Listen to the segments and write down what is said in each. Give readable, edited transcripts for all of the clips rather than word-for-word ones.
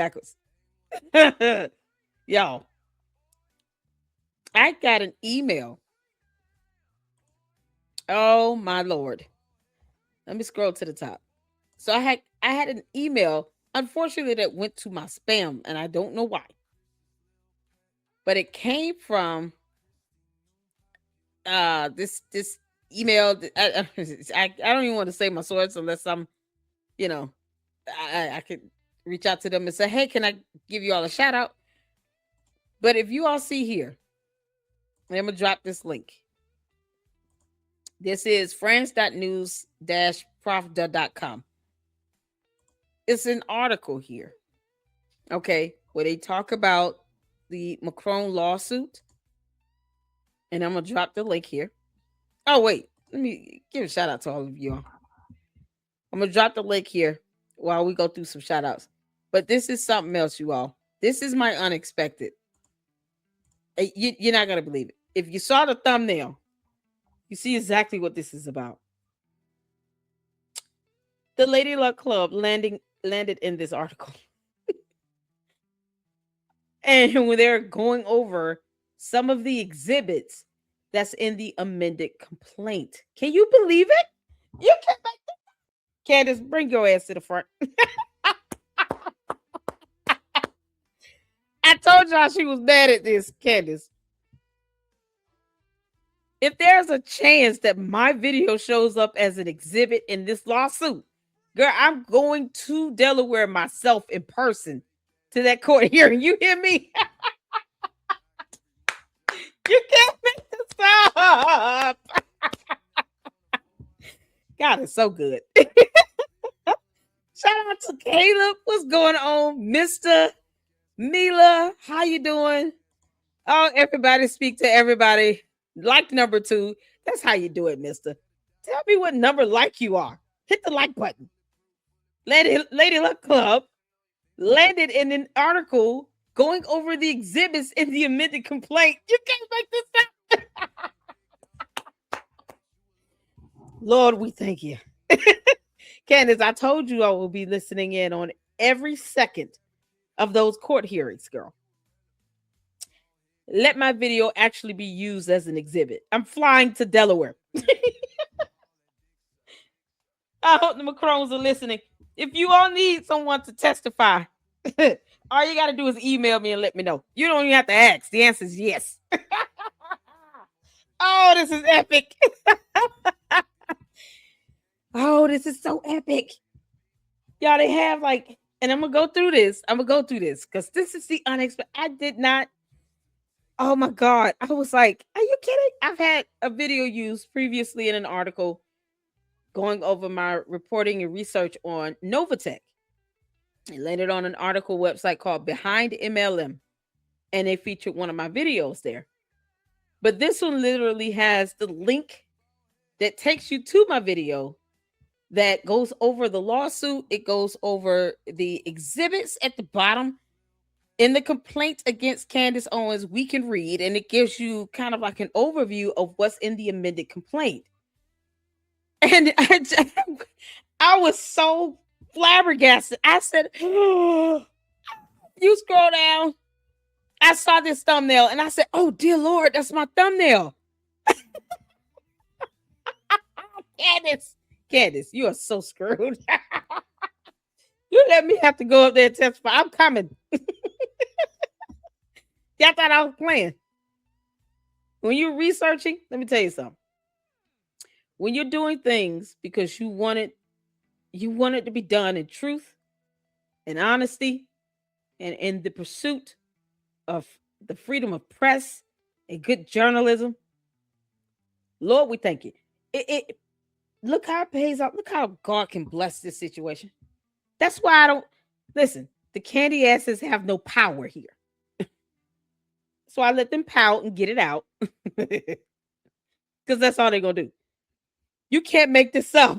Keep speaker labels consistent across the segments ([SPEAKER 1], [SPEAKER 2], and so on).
[SPEAKER 1] backwards. Y'all, I got an email. Oh my lord. Let me scroll to the top. So I had an email, unfortunately, that went to my spam, and I don't know why. But it came from this email. I don't even want to say my source unless I'm, you know, I could reach out to them and say, hey, can I give you all a shout out? But if you all see here, I'm gonna drop this link. This is france.news-pravda.com. It's an article here, okay, where they talk about the Macron lawsuit. And I'm gonna drop the link here. Oh, wait, let me give a shout out to all of you all. I'm gonna drop the link here while we go through some shout outs. But this is something else, you all. This is my unexpected. You're not gonna believe it. If you saw the thumbnail, you see exactly what this is about. The Lady Luck Club landed in this article. And when they're going over some of the exhibits that's in the amended complaint. Can you believe it? You can't make this. Candace, bring your ass to the front. I told y'all she was mad at this, Candace. If there's a chance that my video shows up as an exhibit in this lawsuit, girl, I'm going to Delaware myself in person to that court hearing. You hear me? You can't make this up. God, it's so good. Shout out to Caleb. What's going on, Mr. Mila? How you doing? Oh, everybody speak to everybody. Like number 2. That's how you do it, mister. Tell me what number like you are. Hit the like button. Lady Luck Club landed in an article going over the exhibits in the amended complaint. You can't make this up. Lord, we thank you. Candace, I told you I will be listening in on every second of those court hearings, girl. Let my video actually be used as an exhibit. I'm flying to Delaware. I hope the Macrons are listening. If you all need someone to testify, all you got to do is email me and let me know. You don't even have to ask. The answer is yes. Oh, this is epic. Oh, this is so epic. Y'all, they have like, and I'm going to go through this. Because this is the unexpected. I did not. Oh my God. I was like, are you kidding? I've had a video used previously in an article going over my reporting and research on Novatech. It landed on an article website called Behind MLM. And they featured one of my videos there. But this one literally has the link that takes you to my video that goes over the lawsuit. It goes over the exhibits at the bottom. In the complaint against Candace Owens, we can read, and it gives you kind of like an overview of what's in the amended complaint. And I was so flabbergasted. I said, oh, you scroll down. I saw this thumbnail, and I said, oh, dear Lord, that's my thumbnail. Candace, you are so screwed. You let me have to go up there and testify. I'm coming. Y'all thought I was playing. When you're researching, let me tell you something. When you're doing things because you want it to be done in truth and honesty and in the pursuit of the freedom of press and good journalism, Lord, we thank you. It look how it pays off. Look how God can bless this situation. That's why I don't listen. The candy asses have no power here. So I let them pout and get it out. Because that's all they're going to do. You can't make this up.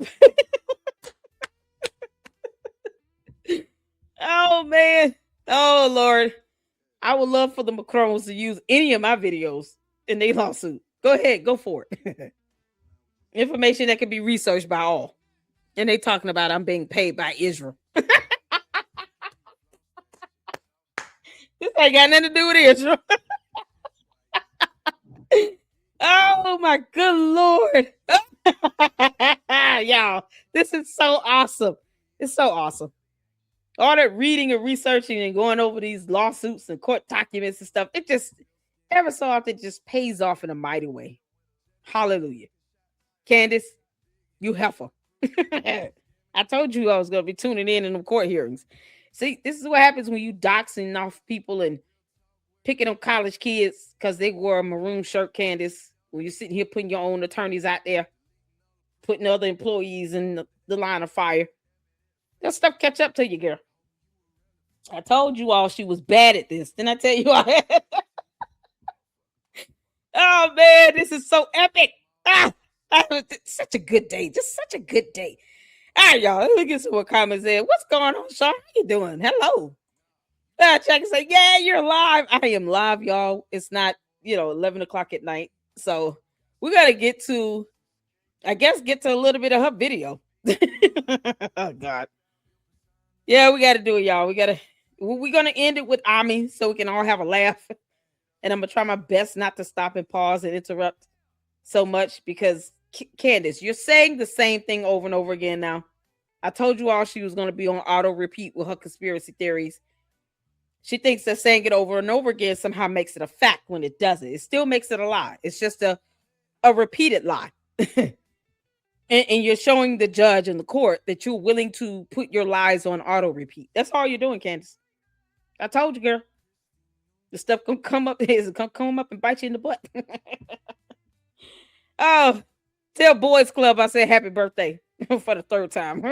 [SPEAKER 1] Oh, man. Oh, Lord. I would love for the Macrons to use any of my videos in their lawsuit. Go ahead. Go for it. Information that can be researched by all. And they talking about I'm being paid by Israel. This ain't got nothing to do with Israel. Oh my good Lord. Y'all, this is so awesome. It's so awesome. All that reading and researching and going over these lawsuits and court documents and stuff, it just ever so often just pays off in a mighty way. Hallelujah. Candace, you heifer. I told you I was going to be tuning in them court hearings. See, this is what happens when you doxing off people and picking up college kids because they wore a maroon shirt, Candace. When you're sitting here putting your own attorneys out there, putting other employees in the line of fire. That stuff catch up to you, girl. I told you all she was bad at this. Didn't I tell you all? Oh man, this is so epic. Such a good day. Just such a good day. All right, y'all. Let me get some more comments in. What's going on, Sean? How you doing? Hello. Check and say, yeah, you're live. I am live, y'all. It's not, 11 o'clock at night. So we got to get to a little bit of her video. Oh, God. Yeah, we got to do it, y'all. We're going to end it with Ami so we can all have a laugh. And I'm going to try my best not to stop and pause and interrupt so much because, Candace, you're saying the same thing over and over again now. I told you all she was going to be on auto repeat with her conspiracy theories. She thinks that saying it over and over again somehow makes it a fact when it doesn't. It still makes it a lie. It's just a repeated lie. And you're showing the judge and the court that you're willing to put your lies on auto repeat. That's all you're doing, Candace. I told you, girl. The stuff gonna come up and bite you in the butt. Oh, tell Boys Club I said happy birthday for the third time.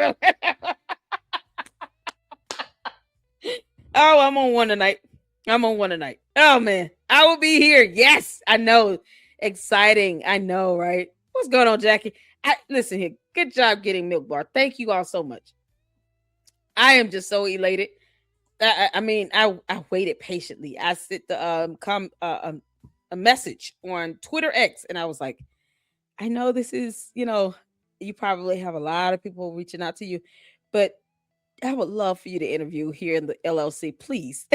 [SPEAKER 1] Oh, I'm on one tonight. Oh man, I will be here. Yes, I know. Exciting. I know, right? What's going on, Jackie? Listen here. Good job getting Milk Bar. Thank you all so much. I am just so elated. I waited patiently. I sent a message on Twitter X, and I was like, I know this is, you probably have a lot of people reaching out to you, but I would love for you to interview here in the LLC, please.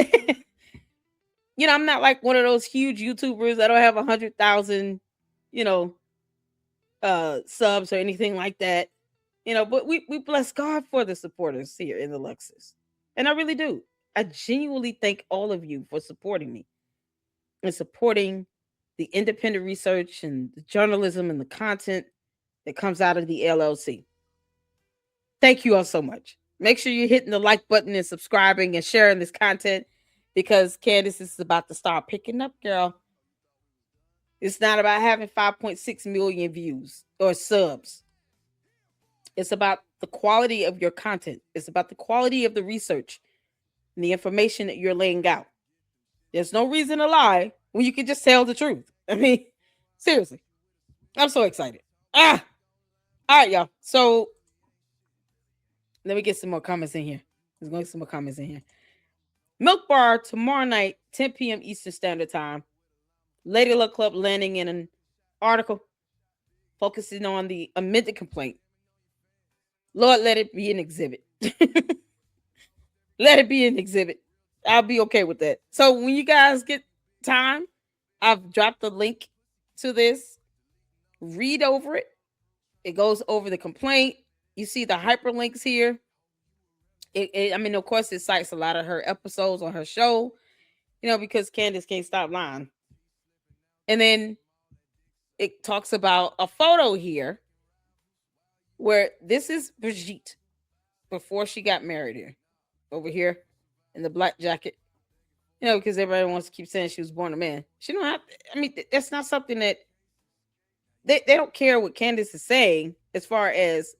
[SPEAKER 1] I'm not like one of those huge YouTubers. I don't have 100,000, subs or anything like that. But we bless God for the supporters here in the Lexus. And I really do. I genuinely thank all of you for supporting me and supporting the independent research and the journalism and the content that comes out of the LLC. Thank you all so much. Make sure you're hitting the like button and subscribing and sharing this content because Candace is about to start picking up, girl. It's not about having 5.6 million views or subs. It's about the quality of your content. It's about the quality of the research and the information that you're laying out. There's no reason to lie when you can just tell the truth. I mean, seriously. I'm so excited. All right, y'all. So let me get some more comments in here. There's going to be some more comments in here. Milk Bar tomorrow night, 10 p.m. Eastern Standard Time. Lady Luck Club landing in an article focusing on the amended complaint. Lord, let it be an exhibit. Let it be an exhibit. I'll be okay with that. So when you guys get time, I've dropped the link to this. Read over it. It goes over the complaint. You see the hyperlinks here. Of course, it cites a lot of her episodes on her show, because Candace can't stop lying. And then it talks about a photo here where this is Brigitte before she got married here. Over here in the black jacket. Because everybody wants to keep saying she was born a man. She don't have to, that's not something that they don't care what Candace is saying as far as,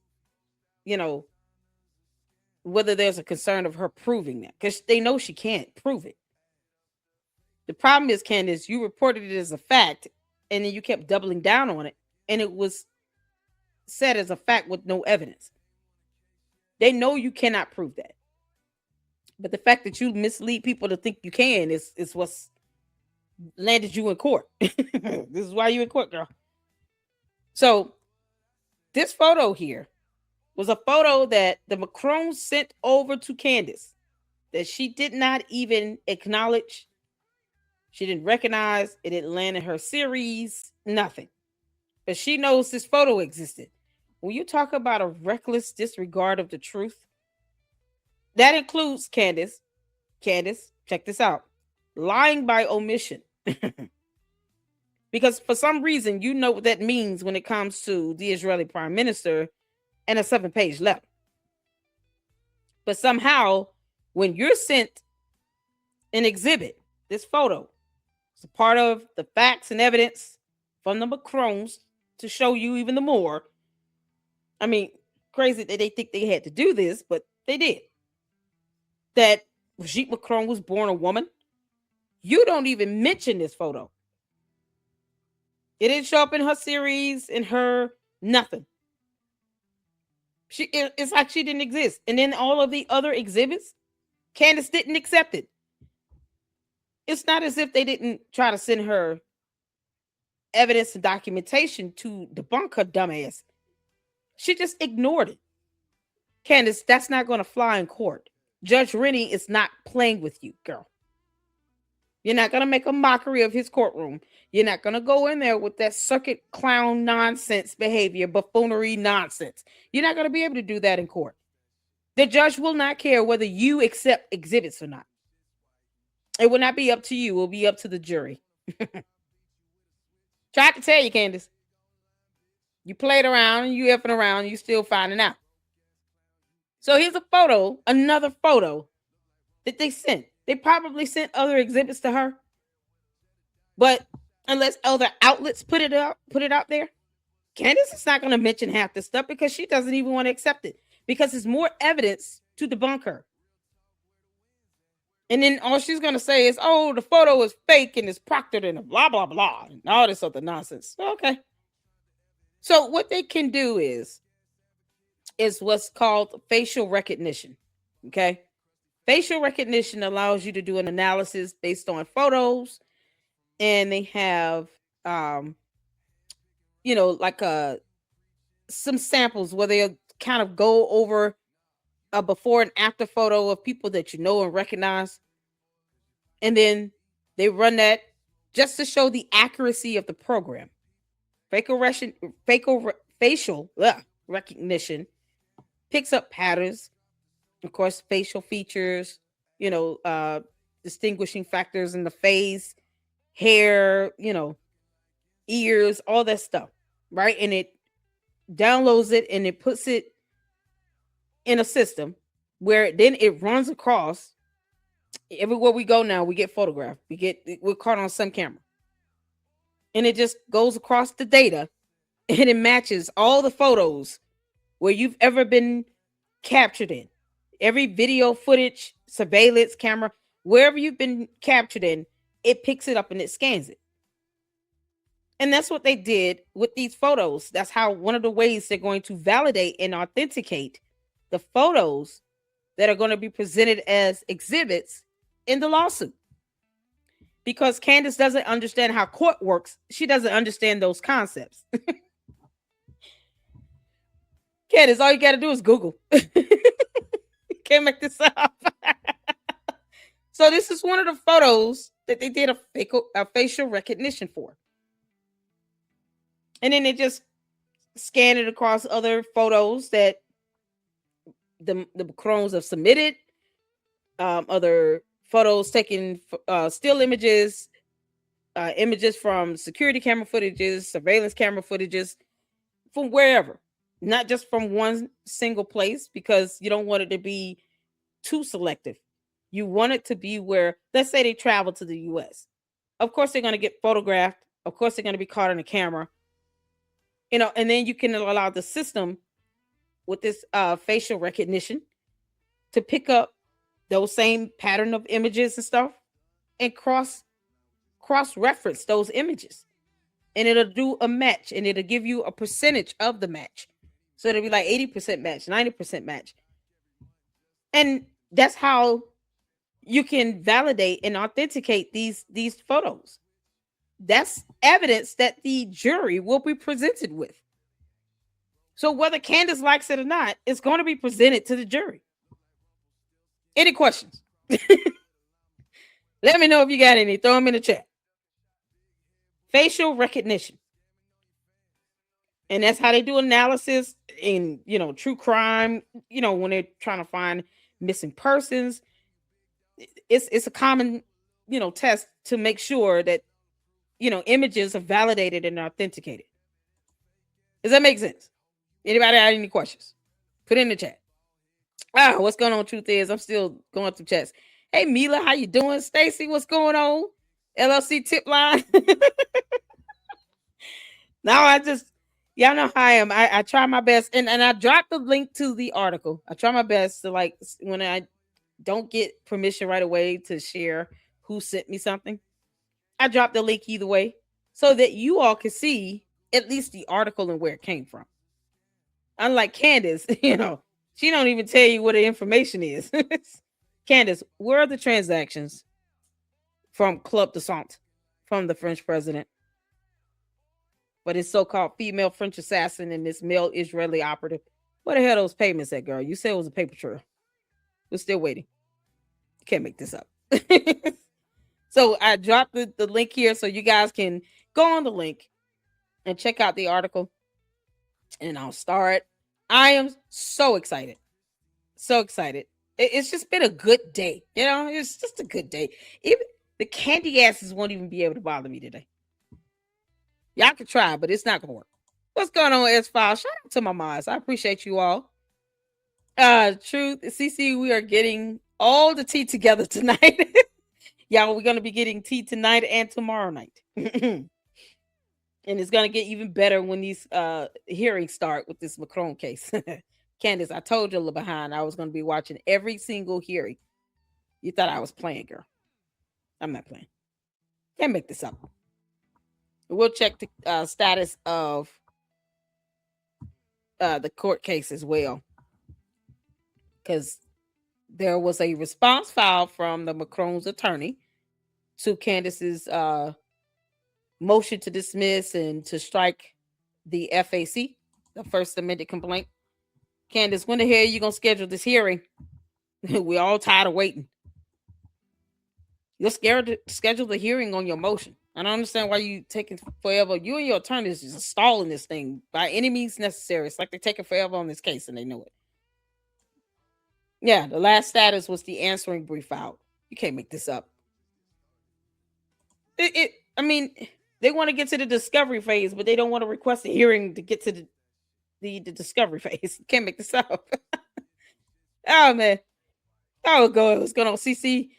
[SPEAKER 1] whether there's a concern of her proving that. Because they know she can't prove it. The problem is, Candace, you reported it as a fact and then you kept doubling down on it. And it was said as a fact with no evidence. They know you cannot prove that. But the fact that you mislead people to think you can is what's landed you in court. This is why you in court, girl. So this photo here was a photo that the Macrons sent over to Candace. that she did not even acknowledge. She didn't recognize. It didn't land in her series. Nothing. But she knows this photo existed. When you talk about a reckless disregard of the truth, that includes Candace. Candace, check this out. Lying by omission. Because for some reason, you know what that means when it comes to the Israeli prime minister and a 7-page letter. But somehow, when you're sent an exhibit, this photo, it's a part of the facts and evidence from the Macrons to show you even the more. I mean, crazy that they think they had to do this, but they did. That Brigitte Macron was born a woman. You don't even mention this photo. It didn't show up in her series, in her nothing. It's like she didn't exist. And then all of the other exhibits, Candace didn't accept it. It's not as if they didn't try to send her evidence and documentation to debunk her dumbass. She just ignored it. Candace, that's not going to fly in court. Judge Rennie is not playing with you, girl. You're not going to make a mockery of his courtroom. You're not going to go in there with that circuit clown nonsense behavior, buffoonery nonsense. You're not going to be able to do that in court. The judge will not care whether you accept exhibits or not. It will not be up to you. It will be up to the jury. Tried to tell you, Candace. You played around and you effing around. You still finding out. So here's a photo, another photo that they sent. They probably sent other exhibits to her. But unless other outlets put it out there, Candace is not going to mention half this stuff because she doesn't even want to accept it. Because it's more evidence to debunk her. And then all she's going to say is, oh, the photo is fake and it's proctored and blah, blah, blah. And all this other nonsense. Okay. So what they can do is what's called facial recognition. Okay. Facial recognition allows you to do an analysis based on photos. And they have, like some samples where they'll kind of go over a before and after photo of people that you know and recognize. And then they run that just to show the accuracy of the program. Facial recognition picks up patterns, of course, facial features, distinguishing factors in the face, hair, ears, all that stuff, right? And it downloads it and it puts it in a system where then it runs across everywhere we go. Now we get photographed, we're caught on some camera, and it just goes across the data and it matches all the photos where you've ever been captured in, every video footage, surveillance camera, wherever you've been captured in, it picks it up and it scans it. And that's what they did with these photos. That's how one of the ways they're going to validate and authenticate the photos that are going to be presented as exhibits in the lawsuit. Because Candace doesn't understand how court works. She doesn't understand those concepts. Candace, all you got to do is Google. You can't make this up. So this is one of the photos that they did a facial recognition for. And then they just scan it across other photos that the Macrons have submitted, other photos taken, still images, images from security camera footages, surveillance camera footages, from wherever, not just from one single place, because you don't want it to be too selective. You want it to be where, let's say they travel to the US. Of course, they're going to get photographed. Of course, they're going to be caught on a camera. And then you can allow the system with this facial recognition to pick up those same pattern of images and stuff and cross-reference those images. And it'll do a match, and it'll give you a percentage of the match. So it'll be like 80% match, 90% match. And that's how you can validate and authenticate these photos. That's evidence that the jury will be presented with. So whether Candace likes it or not, it's going to be presented to the jury. Any questions? Let me know if you got any. Throw them in the chat. Facial recognition. And that's how they do analysis in, true crime, when they're trying to find missing persons. It's a common, test to make sure that, images are validated and authenticated. Does that make sense? Anybody have any questions? Put it in the chat. What's going on? Truth is, I'm still going through chats. Hey, Mila, how you doing? Stacy, what's going on? LLC tip line. Now y'all know how I am. I try my best, and I dropped the link to the article. I try my best to, like, when I don't get permission right away to share who sent me something, I drop the link either way so that you all can see at least the article and where it came from. Unlike Candace, she don't even tell you what the information is. Candace, where are the transactions from Club de Sant, from the French president? But his so-called female French assassin and this male Israeli operative. Where the hell are those payments at, girl? You said it was a paper trail. We're still waiting. You can't make this up. So I dropped the link here so you guys can go on the link and check out the article. And I'll start. I am so excited. So excited. It's just been a good day. It's just a good day. Even the candy asses won't even be able to bother me today. Y'all can try, but it's not going to work. What's going on, S-File? Shout out to my mods. I appreciate you all. Truth, CC, we are getting all the tea together tonight. Y'all, we're going to be getting tea tonight and tomorrow night. And it's going to get even better when these hearings start with this Macron case. Candace, I told you a little behind. I was going to be watching every single hearing. You thought I was playing, girl. I'm not playing. Can't make this up. We'll check the status of the court case as well. Because there was a response filed from the Macron's attorney to Candace's motion to dismiss and to strike the FAC, the First Amendment complaint. Candace, when the hell are you going to schedule this hearing? We're all tired of waiting. You're scared to schedule the hearing on your motion. I don't understand why you taking forever. You and your attorneys just stalling this thing by any means necessary. It's like they're taking forever on this case and they know it. Yeah, the last status was the answering brief out. You can't make this up. I mean, they want to get to the discovery phase, but they don't want to request a hearing to get to the discovery phase. You can't make this up. Oh, man. Oh, go. What's going on, CC?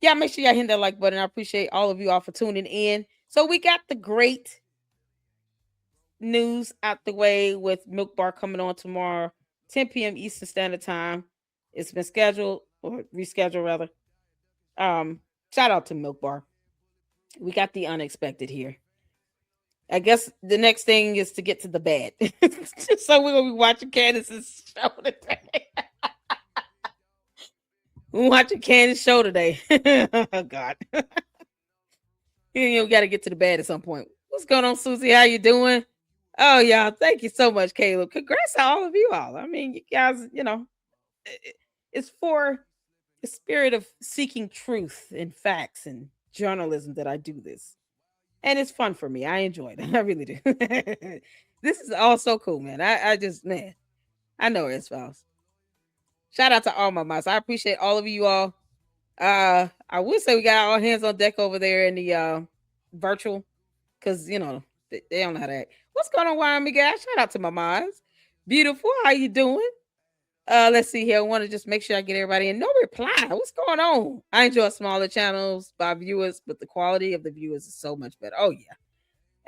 [SPEAKER 1] Yeah, make sure y'all hit that like button. I appreciate all of you all for tuning in. So we got the great news out the way with Milk Bar coming on tomorrow, 10 p.m. Eastern Standard Time. It's been scheduled, or rescheduled rather. Shout out to Milk Bar. We got the unexpected here. I guess the next thing is to get to the bed. So we're going to be watching Candace's show today. We're watching Candace's show today. Oh, God. We got to get to the bed at some point. What's going on, Susie? How you doing? Oh, y'all. Thank you so much, Caleb. Congrats to all of you all. I mean, you guys, it's for the spirit of seeking truth and facts and journalism that I do this. And it's fun for me. I enjoy it. I really do. This is all so cool, man. I just, man, I know it's false. Shout out to all my moms. I appreciate all of you all. I would say we got all hands on deck over there in the virtual, because they don't know how to act. What's going on, Wyoming guys? Shout out to my moms. Beautiful. How you doing? Let's see here. I want to just make sure I get everybody in. No reply. What's going on? I enjoy smaller channels by viewers, but the quality of the viewers is so much better. Oh yeah,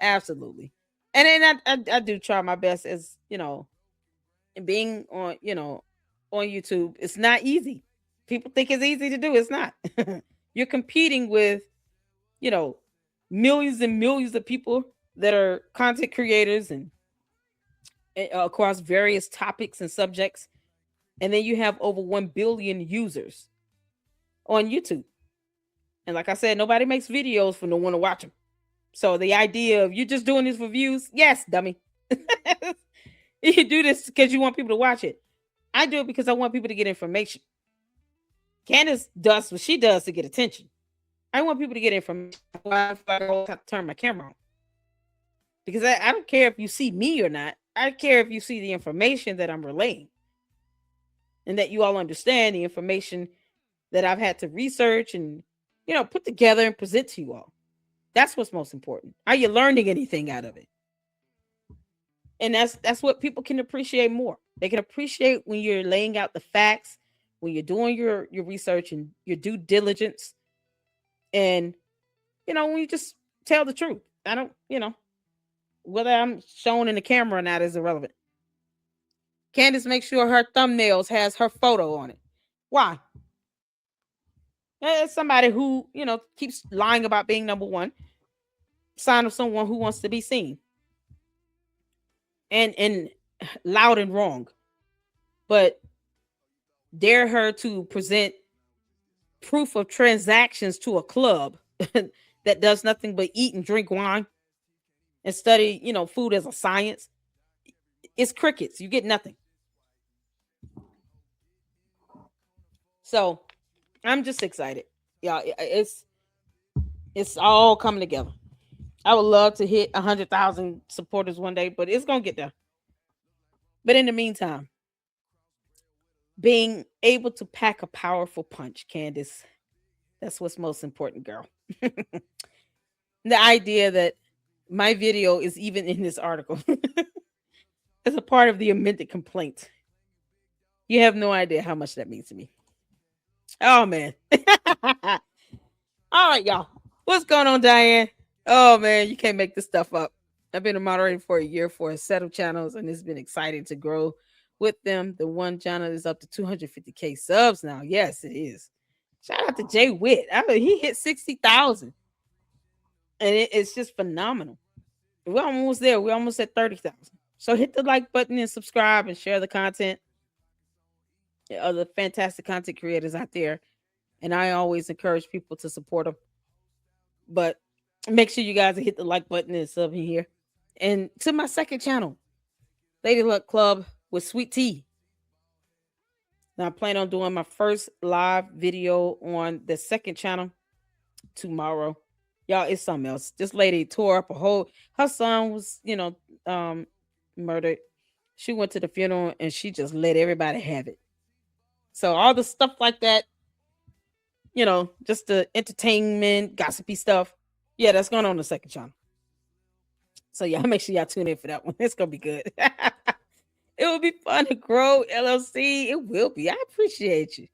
[SPEAKER 1] absolutely. And then I do try my best, as being on on YouTube. It's not easy. People think it's easy to do. It's not. You're competing with millions and millions of people that are content creators and across various topics and subjects. And then you have over 1 billion users on YouTube. And like I said, nobody makes videos for no one to watch them. So the idea of you just doing this for views, yes, dummy. You do this because you want people to watch it. I do it because I want people to get information. Candace does what she does to get attention. I want people to get information. Why I always have to turn my camera on. Because I don't care if you see me or not. I care if you see the information that I'm relaying. And that you all understand the information that I've had to research and, put together and present to you all. That's what's most important. Are you learning anything out of it? And that's what people can appreciate more. They can appreciate when you're laying out the facts, when you're doing your research and your due diligence, and when you just tell the truth. I don't, whether I'm shown in the camera or not is irrelevant. Candace makes sure her thumbnails has her photo on it. Why? It's somebody who, keeps lying about being number one. Sign of someone who wants to be seen. And loud and wrong. But dare her to present proof of transactions to a club that does nothing but eat and drink wine and study, food as a science. It's crickets. You get nothing. So I'm just excited. Yeah, it's all coming together. I would love to hit 100,000 supporters one day, but it's going to get there. But in the meantime, being able to pack a powerful punch, Candace, that's what's most important, girl. The idea that my video is even in this article as a part of the amended complaint. You have no idea how much that means to me. Oh, man. All right, y'all. What's going on, Diane? Oh, man, you can't make this stuff up. I've been a moderator for a year for a set of channels, and it's been exciting to grow with them. The one channel is up to 250K subs now. Yes, it is. Shout out to Jay Witt. He hit 60,000. And it's just phenomenal. We're almost there. We're almost at 30,000. So hit the like button and subscribe and share the content. Other fantastic content creators out there. And I always encourage people to support them. But make sure you guys hit the like button and sub in here. And to my second channel, Lady Luck Club with Sweet Tea. Now I plan on doing my first live video on the second channel tomorrow. Y'all, it's something else. This lady tore up her son was, murdered. She went to the funeral and she just let everybody have it. So all the stuff like that, just the entertainment, gossipy stuff. Yeah, that's going on the second channel. So y'all make sure y'all tune in for that one. It's going to be good. It will be fun to grow LLC. It will be. I appreciate you.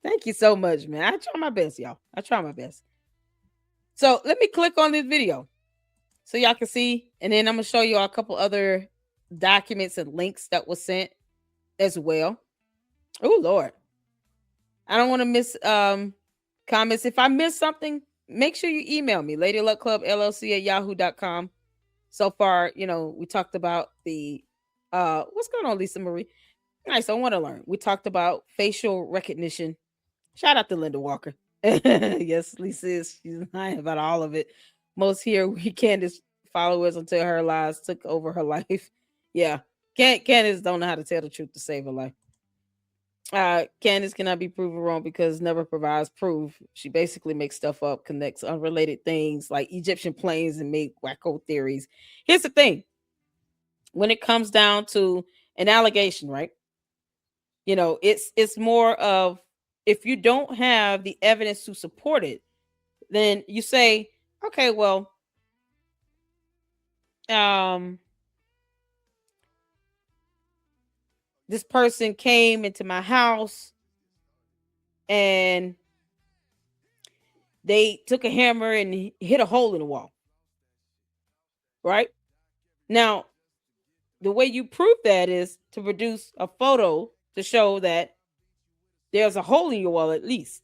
[SPEAKER 1] Thank you so much, man. I try my best, y'all. I try my best. So let me click on this video so y'all can see. And then I'm going to show you a couple other documents and links that was sent as well. Oh, Lord. I don't want to miss comments. If I miss something, make sure you email me, ladyluckclubllc@yahoo.com. So far, we talked about the, what's going on, Lisa Marie? Nice. I want to learn. We talked about facial recognition. Shout out to Linda Walker. Yes, Lisa is. She's lying about all of it. Most here, Candace followers until her lies took over her life. Yeah. Candace don't know how to tell the truth to save her life. Candace cannot be proven wrong because never provides proof. She basically makes stuff up, connects unrelated things like Egyptian planes and make wacko theories. Here's the thing. When it comes down to an allegation, right? It's more of, if you don't have the evidence to support it, then you say, okay, well, this person came into my house and they took a hammer and hit a hole in the wall. Right? Now, the way you prove that is to produce a photo to show that there's a hole in your wall, at least.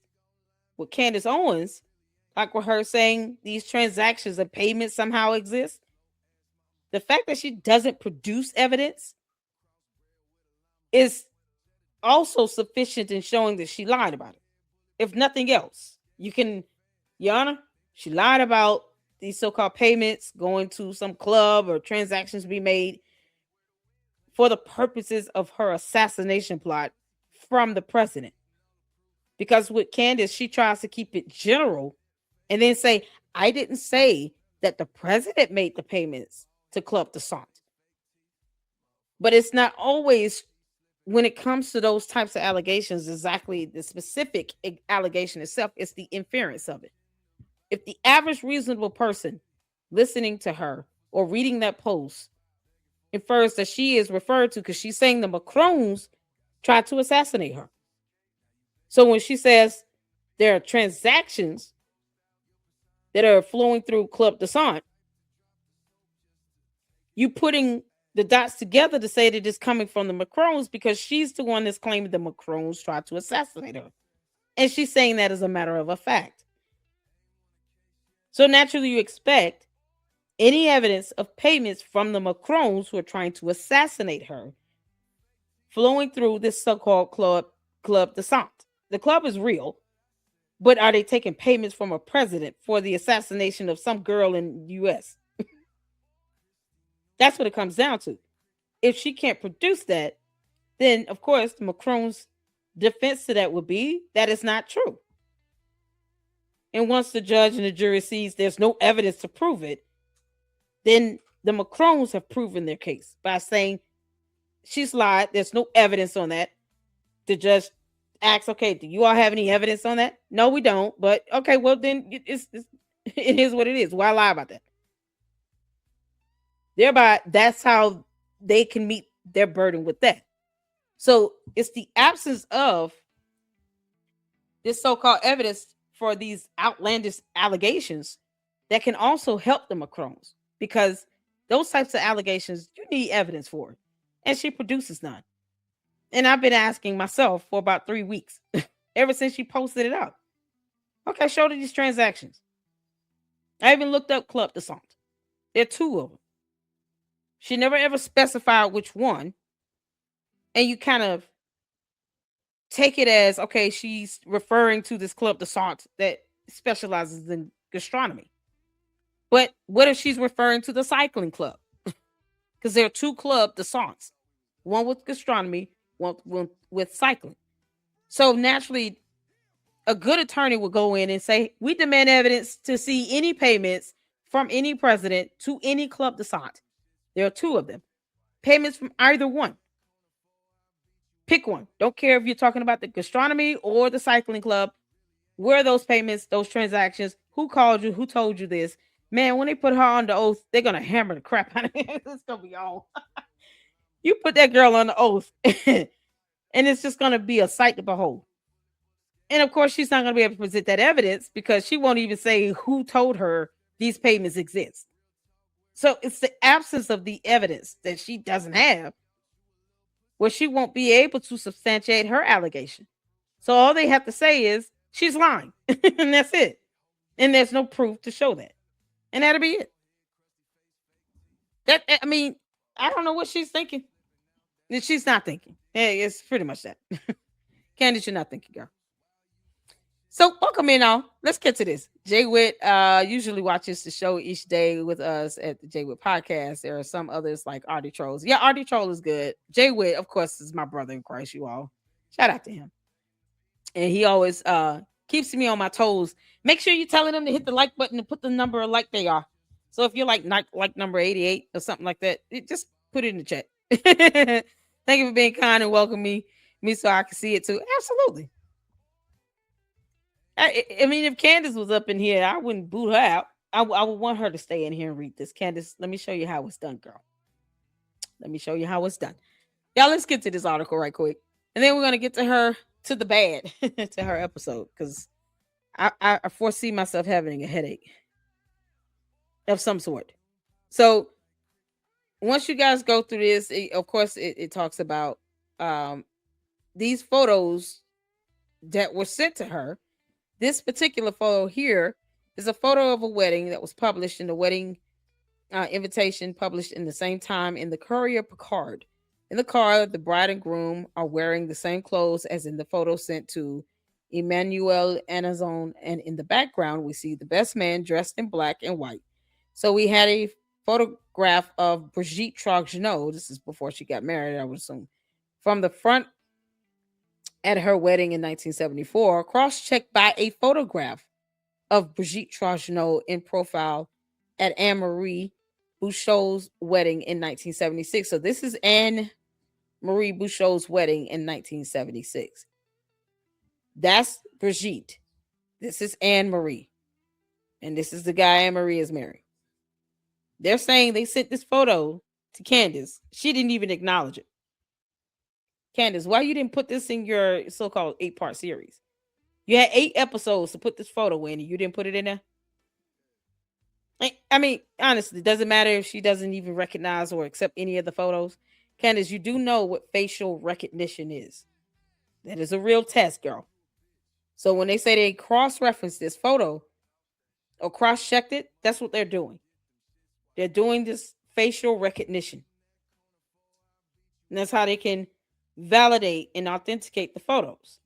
[SPEAKER 1] With Candace Owens, like with her saying these transactions and payments somehow exist, the fact that she doesn't produce evidence is also sufficient in showing that she lied about it. If nothing else, Your Honor, she lied about these so-called payments going to some club or transactions to be made for the purposes of her assassination plot from the president. Because with Candace, she tries to keep it general and then say, I didn't say that the president made the payments to Club de Sant. But it's not always, when it comes to those types of allegations, exactly the specific allegation itself. It's the inference of it. If the average reasonable person listening to her or reading that post infers that she is referred to, because she's saying the Macrons tried to assassinate her. So when she says there are transactions that are flowing through Club de Sant, you putting the dots together to say that it's coming from the Macrons, because she's the one that's claiming the Macrons tried to assassinate her. And she's saying that as a matter of a fact. So naturally, you expect any evidence of payments from the Macrons who are trying to assassinate her flowing through this so-called Club de Sant. The club is real, but are they taking payments from a president for the assassination of some girl in the U.S.? That's what it comes down to. If she can't produce that, then of course the Macron's defense to that would be that it's not true. And once the judge and the jury sees there's no evidence to prove it, then the Macrons have proven their case by saying she's lied. There's no evidence on that. The judge asks, okay, do you all have any evidence on that? No, we don't. But okay, well then it is what it is. Why lie about that? Thereby, that's how they can meet their burden with that. So it's the absence of this so-called evidence for these outlandish allegations that can also help the Macrons, because those types of allegations you need evidence for, and she produces none. And I've been asking myself for about 3 weeks ever since she posted it up. Okay, show me these transactions. I even looked up Club de Sant. There are 2 of them. She never ever specified which one. And you kind of take it as, okay, she's referring to this Club de Sant that specializes in gastronomy. But what if she's referring to the cycling club? Because there are 2 Club de Sants, one with gastronomy, one with cycling. So naturally, a good attorney would go in and say, we demand evidence to see any payments from any president to any Club de Sant. There are 2 of them. Payments from either one. Pick one. Don't care if you're talking about the gastronomy or the cycling club. Where are those payments, those transactions? Who called you? Who told you this? Man, when they put her on the oath, they're going to hammer the crap out of it. It's going to be on. You put that girl on the oath, and it's just going to be a sight to behold. And of course, she's not going to be able to present that evidence because she won't even say who told her these payments exist. So it's the absence of the evidence that she doesn't have where she won't be able to substantiate her allegation. So all they have to say is she's lying, and that's it. And there's no proof to show that. And that'll be it. I mean, I don't know what she's thinking. She's not thinking. Hey, it's pretty much that. Candace, you're not thinking, girl. So welcome in all. Let's get to this. Jay Witt usually watches the show each day with us at the Jay Witt podcast. There are some others like Artie Trolls. Yeah, Artie Troll is good. Jay Witt, of course, is my brother in Christ, you all. Shout out to him. And he always keeps me on my toes. Make sure you're telling them to hit the like button and put the number of like they are. So if you're like number 88 or something like that, just put it in the chat. Thank you for being kind and welcome me so I can see it too. Absolutely. I mean, if Candace was up in here, I wouldn't boot her out. I would want her to stay in here and read this. Candace, let me show you how it's done, girl. Let me show you how it's done. Y'all, let's get to this article right quick. And then we're going to get to the bad, to her episode, because I foresee myself having a headache of some sort. So once you guys go through this, of course, it talks about these photos that were sent to her. This particular photo here is a photo of a wedding that was published in the wedding invitation, published in the same time in the Courier Picard. In the card, the bride and groom are wearing the same clothes as in the photo sent to Emmanuel Anazon. And in the background, we see the best man dressed in black and white. So we had a photograph of Brigitte Trogneux. This is before she got married, I would assume. From the front at her wedding in 1974, cross-checked by a photograph of Brigitte Trajano in profile at Anne-Marie Bouchot's wedding in 1976. So this is Anne-Marie Bouchot's wedding in 1976. That's Brigitte. This is Anne-Marie. And this is the guy Anne-Marie is marrying. They're saying they sent this photo to Candace. She didn't even acknowledge it. Candace, why you didn't put this in your so-called 8-part series? You had 8 episodes to put this photo in, and you didn't put it in there? I mean, honestly, it doesn't matter if she doesn't even recognize or accept any of the photos. Candace, you do know what facial recognition is. That is a real test, girl. So when they say they cross-referenced this photo or cross-checked it, that's what they're doing. They're doing this facial recognition. And that's how they can validate and authenticate the photos.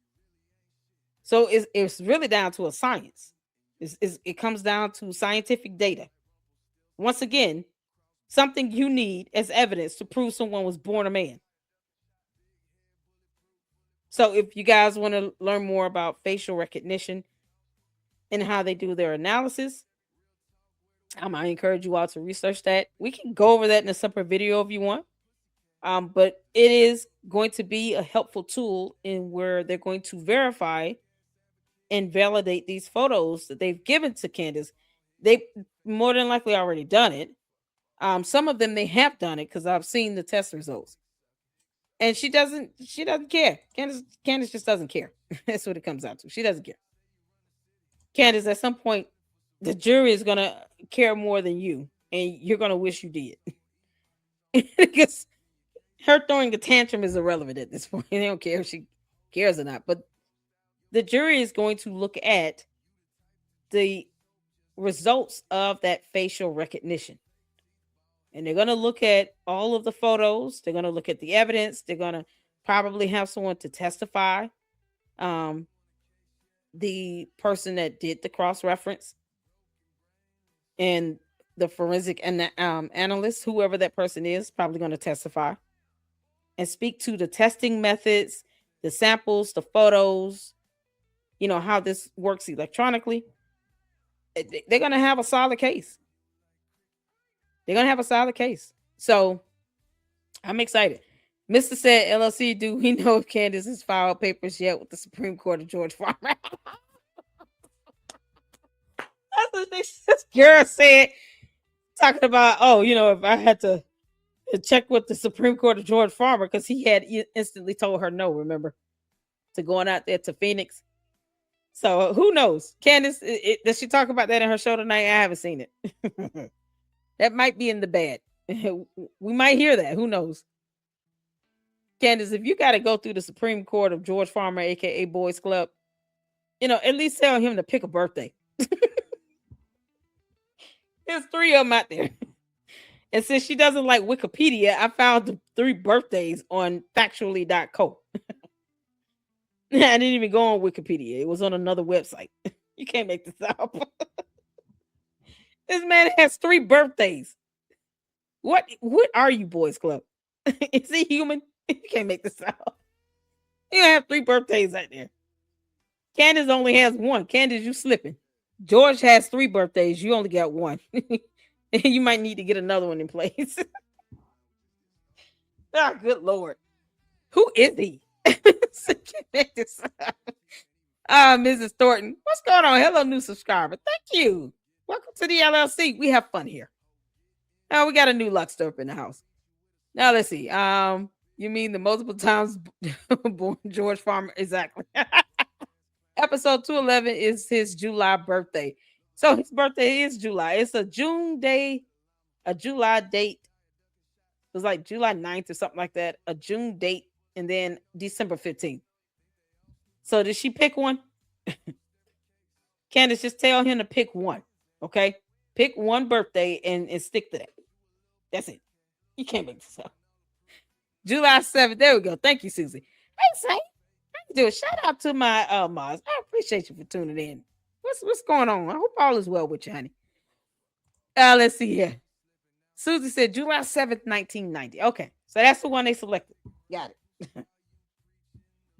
[SPEAKER 1] So it's really down to a science. It comes down to scientific data. Once again, something you need as evidence to prove someone was born a man. So if you guys want to learn more about facial recognition and how they do their analysis, I might encourage you all to research that. We can go over that in a separate video if you want. But it is going to be a helpful tool in where they're going to verify and validate these photos that they've given to Candace. They more than likely already done it. Some of them they have done it because I've seen the test results. And she doesn't care. Candace just doesn't care. That's what it comes out to. She doesn't care. Candace, at some point, the jury is gonna care more than you, and you're gonna wish you did. Because her throwing a tantrum is irrelevant at this point. They don't care if she cares or not. But the jury is going to look at the results of that facial recognition. And they're going to look at all of the photos. They're going to look at the evidence. They're going to probably have someone to testify. The person that did the cross-reference and the forensic analyst, whoever that person is, probably going to testify and speak to the testing methods, the samples, the photos, how this works electronically. They're going to have a solid case. They're going to have a solid case. So I'm excited. Mr. said, LLC, do we know if Candace has filed papers yet with the Supreme Court of George Farmer? That's what this girl said. Talking about, if I had to check with the Supreme Court of George Farmer, because he had instantly told her no, remember, to going out there to Phoenix. So who knows? Candace, does she talk about that in her show tonight? I haven't seen it. That might be in the bed. We might hear that. Who knows? Candace, if you got to go through the Supreme Court of George Farmer, aka Boys Club, at least tell him to pick a birthday. There's 3 of them out there. And since she doesn't like Wikipedia, I found the 3 birthdays on factually.co. I didn't even go on Wikipedia. It was on another website. You can't make this up. This man has 3 birthdays. What are you, Boys Club? Is he human? You can't make this up. You have 3 birthdays out there. Candace only has 1. Candace, you slipping. George has 3 birthdays. You only got 1. You might need to get another one in place. Oh, good Lord. Who is he? Mrs. Thornton. What's going on? Hello, new subscriber. Thank you. Welcome to the LLC. We have fun here. Now we got a new Luxthorpe in the house. Now let's see. You mean the multiple times born George Farmer? Exactly. Episode 211 is his July birthday. So his birthday is July. It's a June day, a July date. It was like July 9th or something like that. A June date, and then December 15th. So did she pick one? Candace, just tell him to pick one. Okay? Pick one birthday and stick to that. That's it. You can't make this up. July 7th. There we go. Thank you, Susie. Hey, Say. How you doing? Shout out to my Mars. I appreciate you for tuning in. What's going on? I hope all is well with you, honey. Let's see here. Susie said July 7th, 1990. Okay. So that's the one they selected. Got it.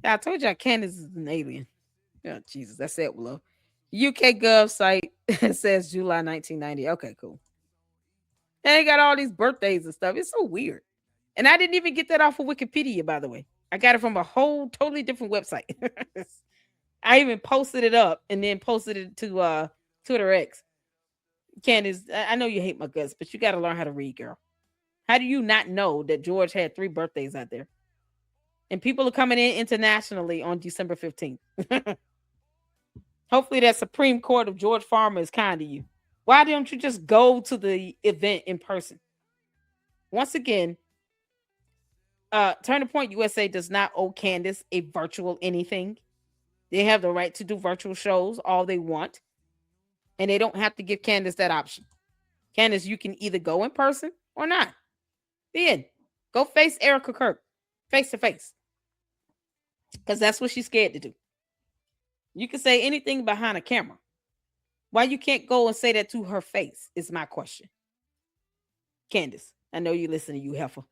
[SPEAKER 1] I told y'all Candace is an alien. Oh, Jesus, that's it, Willow. UK Gov site says July 1990. Okay, cool. And they got all these birthdays and stuff. It's so weird. And I didn't even get that off of Wikipedia, by the way. I got it from a whole totally different website. I even posted it up and then posted it to Twitter X. Candace, I know you hate my guts, but you got to learn how to read, girl. How do you not know that George had 3 birthdays out there? And people are coming in internationally on December 15th. Hopefully that Supreme Court of George Farmer is kind to you. Why don't you just go to the event in person? Once again, Turning Point USA does not owe Candace a virtual anything. They have the right to do virtual shows all they want. And they don't have to give Candace that option. Candace, you can either go in person or not. The end. Go face Erica Kirk face to face. Because that's what she's scared to do. You can say anything behind a camera. Why you can't go and say that to her face is my question. Candace, I know you listen to you, heifer.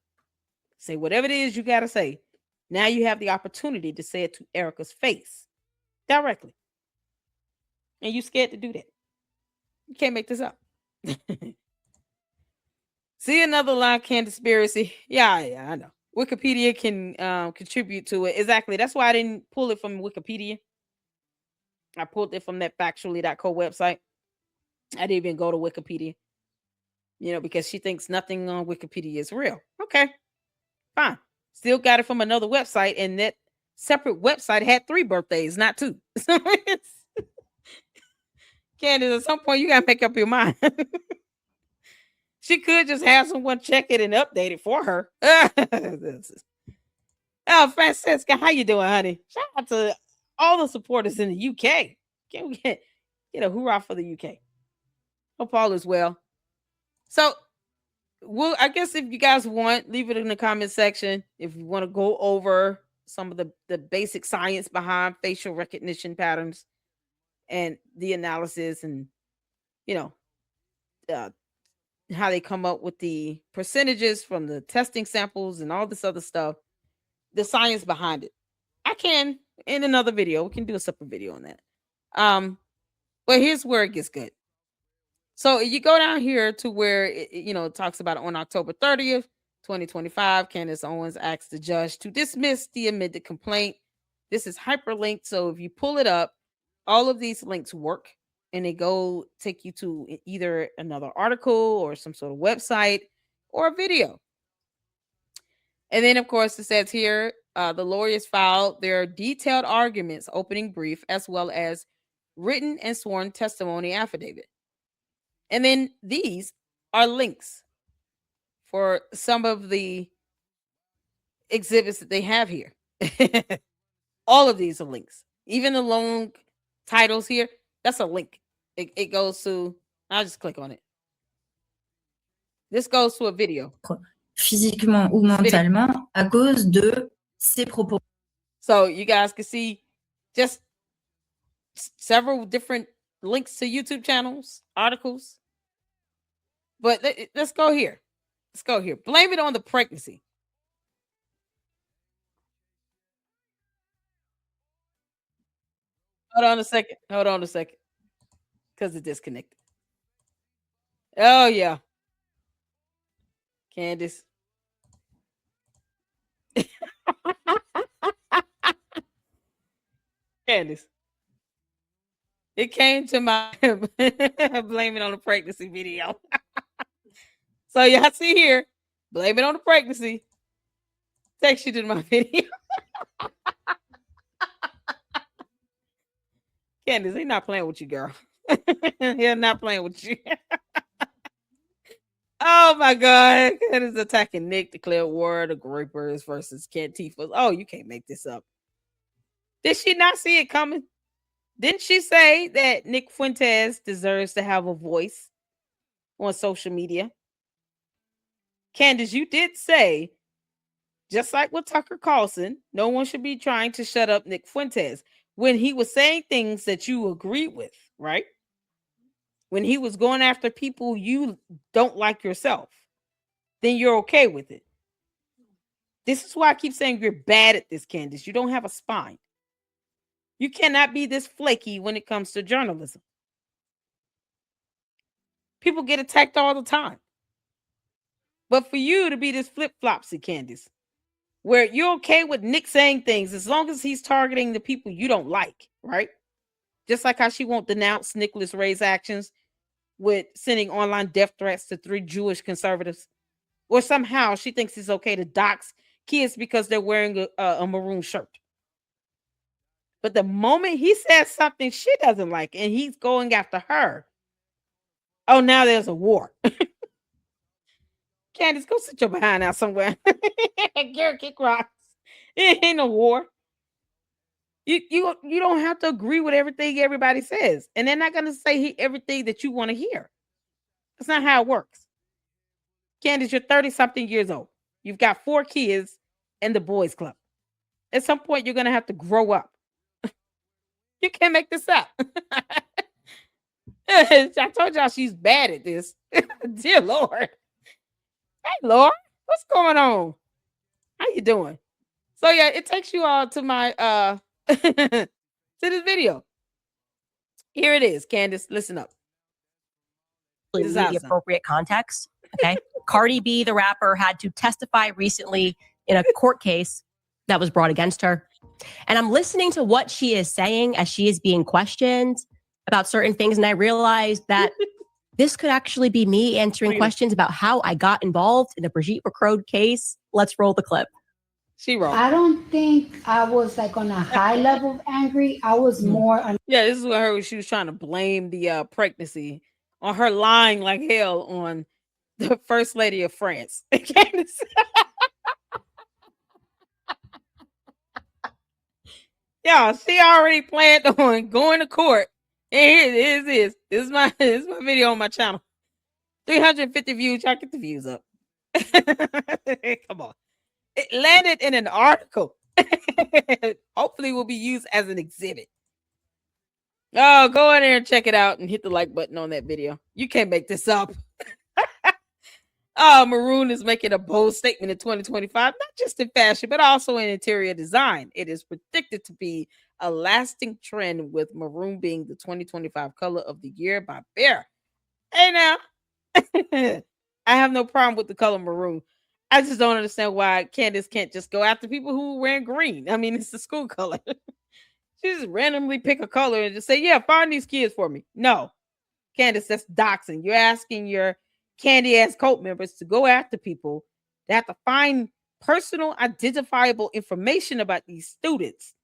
[SPEAKER 1] Say whatever it is you got to say. Now you have the opportunity to say it to Erica's face directly. And you scared to do that. You can't make this up. See another line, Candaspiracy. Yeah, I know. Wikipedia can contribute to it. Exactly. That's why I didn't pull it from Wikipedia. I pulled it from that factually.co website. I didn't even go to Wikipedia. Because she thinks nothing on Wikipedia is real. Okay, fine. Still got it from another website, and that separate website had 3 birthdays, not 2. So Candace, at some point, you got to make up your mind. She could just have someone check it and update it for her. Oh, Francesca, how you doing, honey? Shout out to all the supporters in the UK. Can we get a hoorah for the UK? Hope all is well. So, I guess if you guys want, leave it in the comment section. If you want to go over some of the basic science behind facial recognition patterns and the analysis and, how they come up with the percentages from the testing samples and all this other stuff, the science behind it. I can, in another video, we can do a separate video on that. But here's where it gets good. So you go down here to where it talks about on October 30th, 2025, Candace Owens asked the judge to dismiss the amended complaint. This is hyperlinked, so if you pull it up, all of these links work, and they go take you to either another article or some sort of website or a video. And then, of course, it says here, the lawyers filed their detailed arguments, opening brief, as well as written and sworn testimony affidavit. And then these are links for some of the exhibits that they have here. All of these are links. Even the long titles here, that's a link. It goes to, I'll just click on it. This goes to a video.
[SPEAKER 2] Physiquement ou mentalement à cause de ses propos.
[SPEAKER 1] So you guys can see just several different links to YouTube channels, articles. But let's go here. Let's go here. Blame it on the pregnancy. Hold on a second. Because it disconnected. Oh, yeah. Candace. Candace. It came to my blame it on the pregnancy video. So y'all see here, blame it on the pregnancy. Takes you to my video. Candace, he's not playing with you, girl. He's not playing with you. Oh my God. Candace attacking Nick, declared war the Grapers versus Cantifas. Oh, you can't make this up. Did she not see it coming? Didn't she say that Nick Fuentes deserves to have a voice on social media? Candace, you did say, just like with Tucker Carlson, no one should be trying to shut up Nick Fuentes when he was saying things that you agree with, right? When he was going after people you don't like yourself, then you're okay with it. This is why I keep saying you're bad at this, Candace. You don't have a spine. You cannot be this flaky when it comes to journalism. People get attacked all the time. But for you to be this flip-flopsy, Candace, where you're okay with Nick saying things as long as he's targeting the people you don't like, right? Just like how she won't denounce Nicholas Ray's actions with sending online death threats to 3 Jewish conservatives. Or somehow she thinks it's okay to dox kids because they're wearing a maroon shirt. But the moment he says something she doesn't like and he's going after her, oh, now there's a war. Candace, go sit your behind out somewhere. Garrett kick rocks. It ain't no war. You don't have to agree with everything everybody says. And they're not going to say everything that you want to hear. That's not how it works. Candace, you're 30-something years old. You've got 4 kids and the boys club. At some point, you're going to have to grow up. You can't make this up. I told y'all she's bad at this. Dear Lord. Hey, Lord, what's going on? How you doing? So, yeah, it takes you all to my, to this video. Here it is, Candace. Listen up.
[SPEAKER 3] This is the appropriate context. Okay. Cardi B, the rapper, had to testify recently in a court case that was brought against her. And I'm listening to what she is saying as she is being questioned about certain things. And I realized that this could actually be me answering questions about how I got involved in the Brigitte Macron case. Let's roll the clip.
[SPEAKER 1] She wrote.
[SPEAKER 4] I don't think I was like on a high level of angry. I was more on.
[SPEAKER 1] Yeah, this is what her. She was trying to blame the pregnancy on her lying like hell on the First Lady of France. Yeah, she already planned on going to court. And here it is. This is my video on my channel. 350 views. Y'all get the views up. Come on. It landed in an article. Hopefully will be used as an exhibit. Oh, go in there and check it out and hit the like button on that video. You can't make this up. Maroon is making a bold statement in 2025, not just in fashion, but also in interior design. It is predicted to be a lasting trend, with maroon being the 2025 color of the year by Bear. Hey now, I have no problem with the color maroon. I just don't understand why Candace can't just go after people who are wearing green. I mean, it's the school color. She just randomly pick a color and just say, yeah, find these kids for me. No, Candace, that's doxing. You're asking your candy ass cult members to go after people that have to find personal identifiable information about these students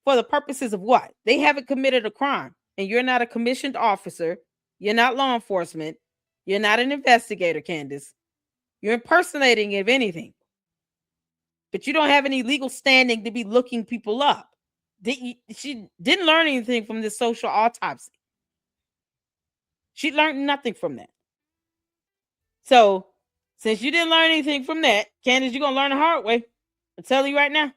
[SPEAKER 1] for the purposes of what? They haven't committed a crime, and you're not a commissioned officer. You're not law enforcement. You're not an investigator, Candace. You're impersonating, if anything. But you don't have any legal standing to be looking people up. She didn't learn anything from this social autopsy. She learned nothing from that. So, since you didn't learn anything from that, Candace, you're going to learn the hard way. I'm telling you right now.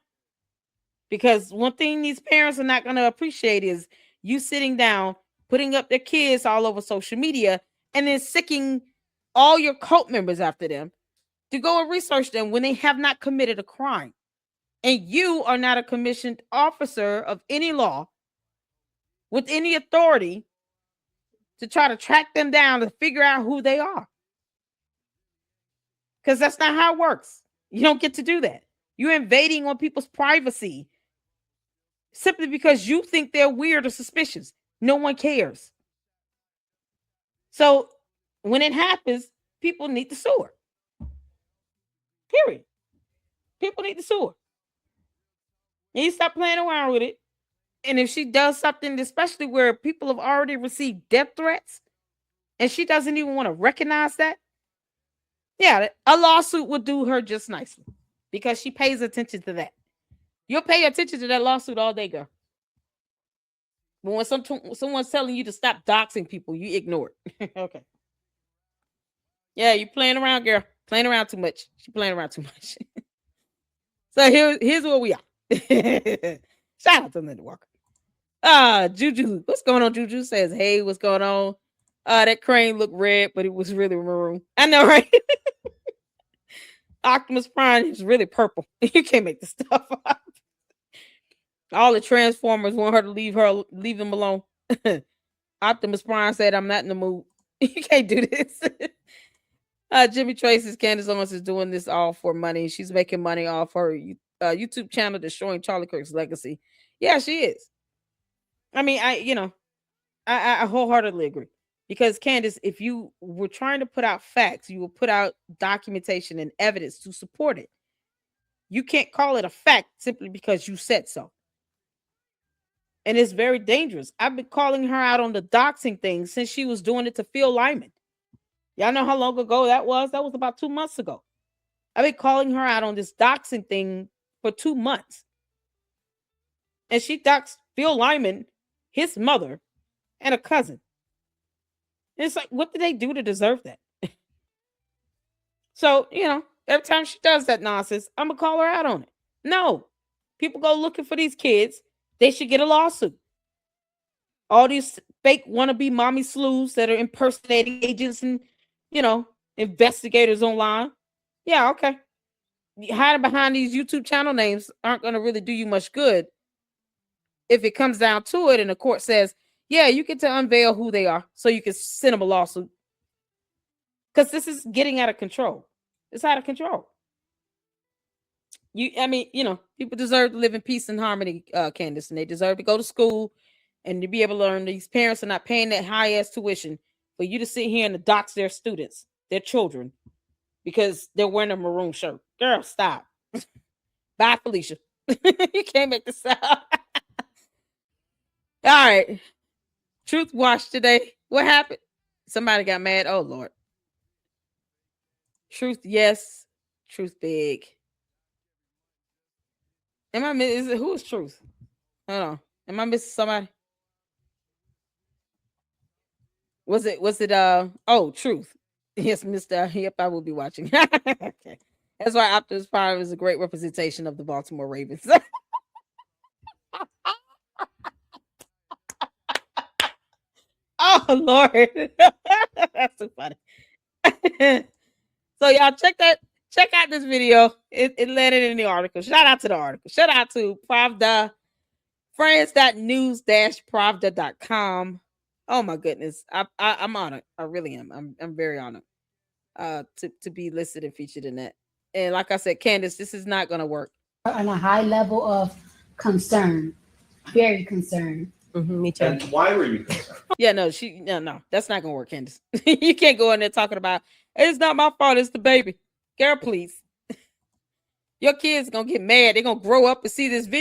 [SPEAKER 1] Because one thing these parents are not going to appreciate is you sitting down, putting up their kids all over social media, and then sicking all your cult members after them to go and research them when they have not committed a crime. And you are not a commissioned officer of any law with any authority to try to track them down to figure out who they are. Because that's not how it works. You don't get to do that. You're invading on people's privacy simply because you think they're weird or suspicious. No one cares. So when it happens, people need to sue her. Period. People need to sue her. And you stop playing around with it. And if she does something, especially where people have already received death threats, and she doesn't even want to recognize that, yeah, a lawsuit would do her just nicely because she pays attention to that. You'll pay attention to that lawsuit all day, girl. But when someone's telling you to stop doxing people, you ignore it. Okay. Yeah, you're playing around, girl. Playing around too much. She's playing around too much. So here's where we are. Shout out to Linda Walker. Juju. What's going on? Juju says, hey, what's going on? That crane looked red, but it was really maroon. I know, right? Optimus Prime is really purple. You can't make this stuff up. All the Transformers want her to leave them alone. Optimus Prime said, "I'm not in the mood." You can't do this. Jimmy Tracy's Candace Owens is doing this all for money. She's making money off her YouTube channel, destroying Charlie Kirk's legacy. Yeah, she is. I mean, I wholeheartedly agree. Because Candace, if you were trying to put out facts, you will put out documentation and evidence to support it. You can't call it a fact simply because you said so. And it's very dangerous. I've been calling her out on the doxing thing since she was doing it to Phil Lyman. Y'all know how long ago that was? That was about 2 months ago. I've been calling her out on this doxing thing for 2 months. And she doxed Phil Lyman, his mother, and a cousin. And it's like, what did they do to deserve that? So, every time she does that nonsense, I'm going to call her out on it. No. People go looking for these kids. They should get a lawsuit. All these fake wannabe mommy sleuths that are impersonating agents and, investigators online. Yeah, okay. Hiding behind these YouTube channel names aren't going to really do you much good if it comes down to it and the court says, yeah, you get to unveil who they are so you can send them a lawsuit. Because this is getting out of control. It's out of control. People deserve to live in peace and harmony, Candace, and they deserve to go to school and to be able to learn. These parents are not paying that high-ass tuition for you to sit here and dox their students, their children, because they're wearing a maroon shirt. Girl, stop. Bye, Felicia. You can't make this up. All right. Truth watch today. What happened? Somebody got mad. Oh, Lord. Truth, yes. Truth, big. Who is Truth? Hold on. Am I missing somebody? Was it Truth? Yes, Mr. Yep, I will be watching. Okay. That's why Optimus Prime is a great representation of the Baltimore Ravens. Oh, Lord. That's so funny. So y'all check out this video. It landed in the article. Shout out to the article. Shout out to Pravda-France.news-pravda.com. Oh my goodness. I'm honored. I really am. I'm very honored to be listed and featured in that. And like I said, Candace, this is not gonna work.
[SPEAKER 4] On a high level of concern. Very concerned.
[SPEAKER 3] Mm-hmm, me too.
[SPEAKER 5] And why were you concerned?
[SPEAKER 1] Yeah, no, that's not gonna work, Candace. You can't go in there talking about it's not my fault, it's the baby. Girl, please. Your kids gonna get mad. They're gonna grow up and see this video.